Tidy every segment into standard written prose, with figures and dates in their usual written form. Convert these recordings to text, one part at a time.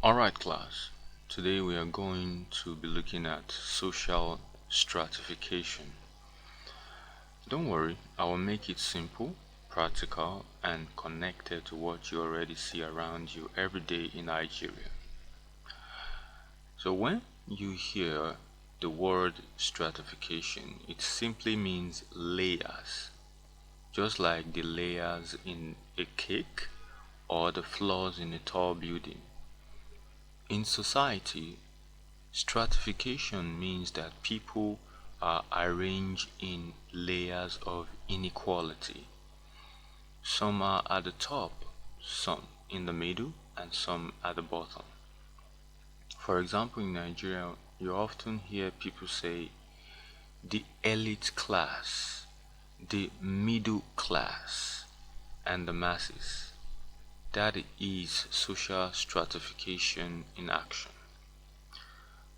Alright, class. Today we are going to be looking at social stratification. Don't worry, I will make it simple, practical, and connected to what you already see around you every day in Nigeria. So, when you hear the word stratification, it simply means layers, just like the layers in a cake or the floors in a tall building. In society, stratification means that people are arranged in layers of inequality. Some are at the top, some in the middle, and some at the bottom. For example, in Nigeria, you often hear people say the elite class, the middle class, and the masses. That is social stratification in action.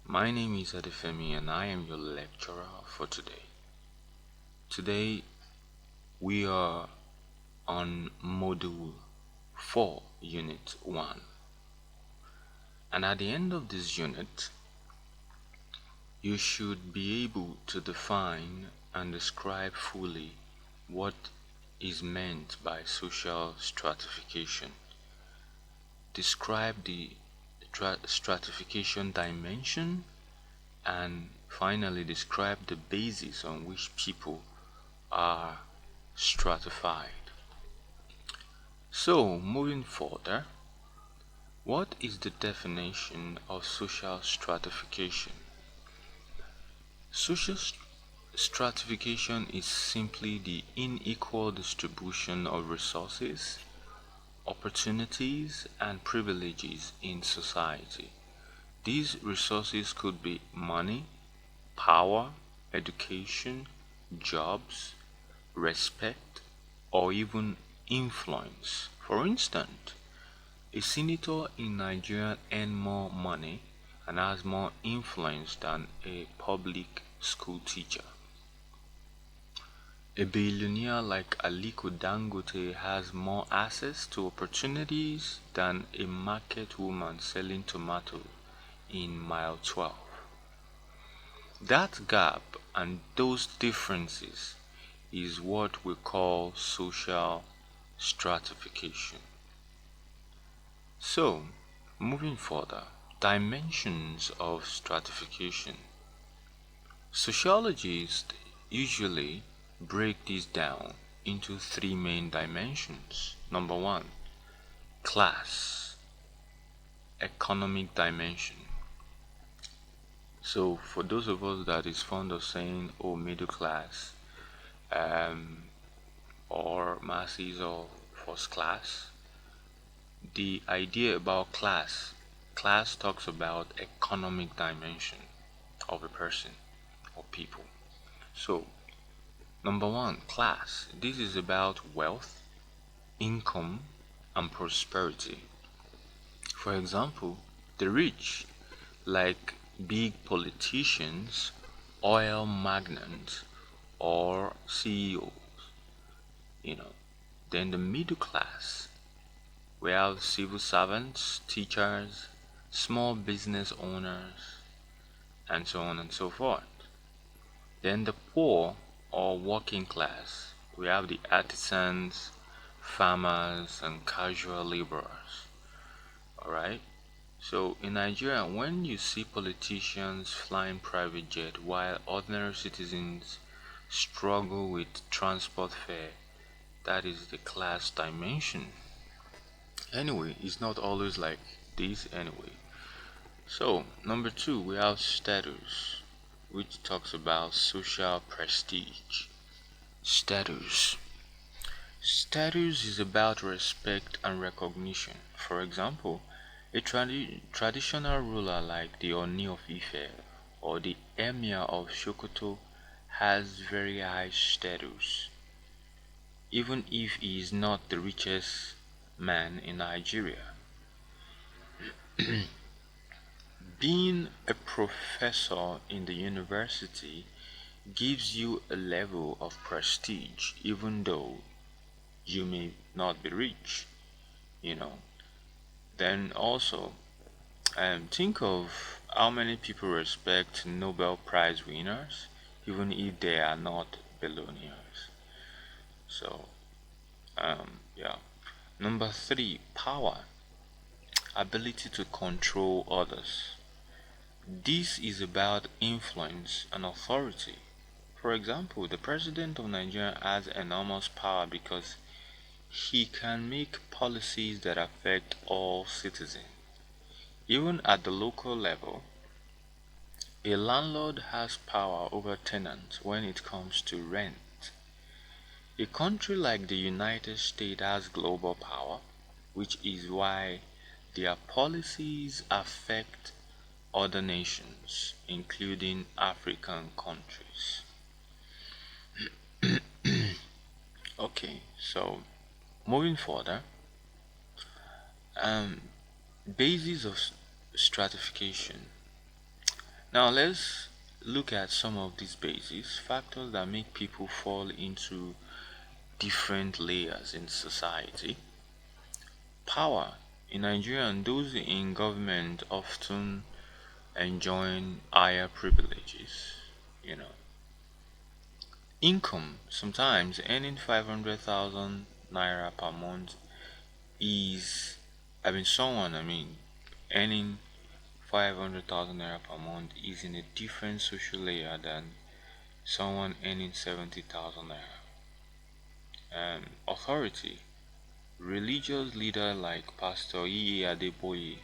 My name is Adefemi and I am your lecturer for today. Today we are on Module 4, Unit 1. And at the end of this unit, you should be able to define and describe fully what is meant by social stratification. Describe the stratification dimension and finally describe the basis on which people are stratified. So, moving further, what is the definition of social stratification? Social stratification is simply the unequal distribution of resources, opportunities, and privileges in society. These resources could be money, power, education, jobs, respect, or even influence. For instance, a senator in Nigeria earns more money and has more influence than a public school teacher. A billionaire like Aliko Dangote has more access to opportunities than a market woman selling tomatoes in mile 12. That gap and those differences is what we call social stratification. So, moving further, dimensions of stratification. Sociologists usually break this down into three main dimensions. Number one, class, economic dimension. So, for those of us that is fond of saying, oh, middle class, um, or masses or first class, the idea about class talks about economic dimension of a person or people. So, number one, class. This is about wealth, income, and prosperity. For example, the rich, like big politicians, oil magnates, or CEOs, you know. Then the middle class, we have civil servants, teachers, small business owners, and so on and so forth. Then the poor or working class, we have the artisans, farmers, and casual laborers. Alright? So in Nigeria, when you see politicians flying private jet while ordinary citizens struggle with transport fare, that is the class dimension. Anyway, it's not always like this anyway. So, number two, we have status, which talks about social prestige. Status. Status is about respect and recognition. For example, a traditional ruler like the Oni of Ife or the Emir of Sokoto has very high status, even if he is not the richest man in Nigeria. Being a professor in the university gives you a level of prestige even though you may not be rich, you know. Then also, Think of how many people respect Nobel Prize winners, even if they are not billionaires. So, yeah. Number three, power, ability to control others. This is about influence and authority. For example, the president of Nigeria has enormous power because he can make policies that affect all citizens. Even at the local level, a landlord has power over tenants when it comes to rent. A country like the United States has global power, which is why their policies affect other nations, including African countries. Okay, so moving further, um, basis of stratification. Now let's look at some of these bases, factors that make people fall into different layers in society. Power. In Nigeria, and those in government often enjoy higher privileges. You know, income. Sometimes earning 500,000 naira per month is, earning 500,000 naira per month is in a different social layer than someone earning 70,000 naira. Authority. Religious leader like Pastor Iye Adeboye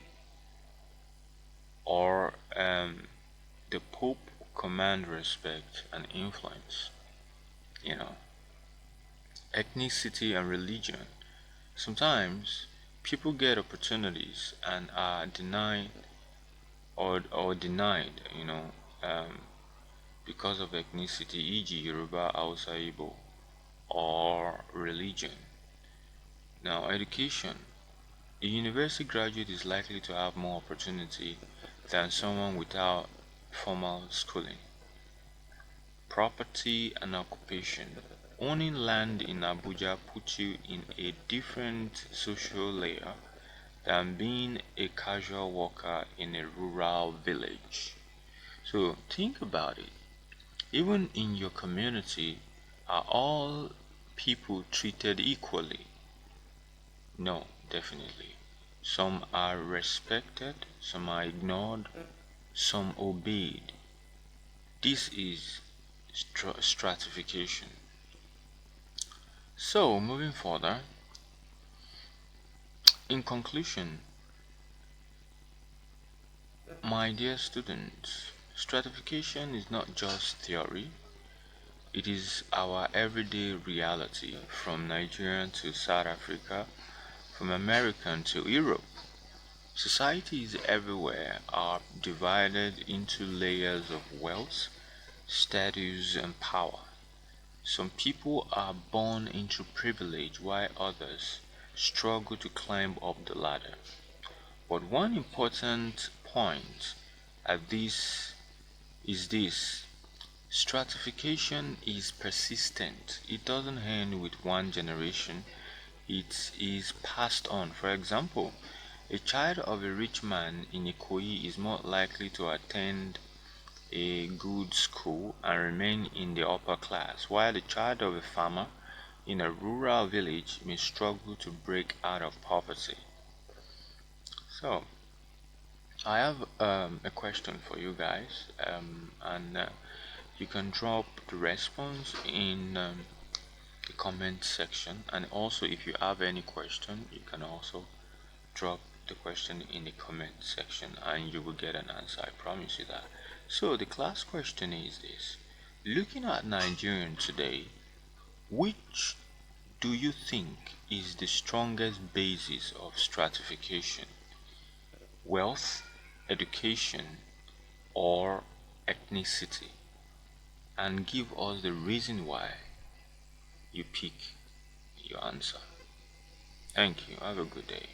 or the Pope command respect and influence. You know, ethnicity and religion. Sometimes people get opportunities and are denied or denied, because of ethnicity, e.g., Yoruba, Hausa, Igbo, or religion. Now, education. A university graduate is likely to have more opportunity than someone without formal schooling. Property and occupation. Owning land in Abuja puts you in a different social layer than being a casual worker in a rural village. So think about it. Even in your community, are all people treated equally? No, definitely. Some are respected, some are ignored, some obeyed. This is stratification. So, moving further, in conclusion, my dear students, stratification is not just theory, it is our everyday reality from Nigeria to South Africa, from America to Europe. Societies everywhere are divided into layers of wealth, status, and power. Some people are born into privilege while others struggle to climb up the ladder. But one important point at this is this: stratification is persistent. It doesn't end with one generation, it is passed on. For example, a child of a rich man in Ikoyi is more likely to attend a good school and remain in the upper class, while the child of a farmer in a rural village may struggle to break out of poverty. So, I have a question for you guys, and you can drop the response in the comment section. And also, if you have any question, you can also drop the question in the comment section and you will get an answer. I promise you that. So, the class question is this: looking at Nigerian today, which do you think is the strongest basis of stratification? Wealth, education, or ethnicity? And give us the reason why you pick your answer. Thank you. Have a good day.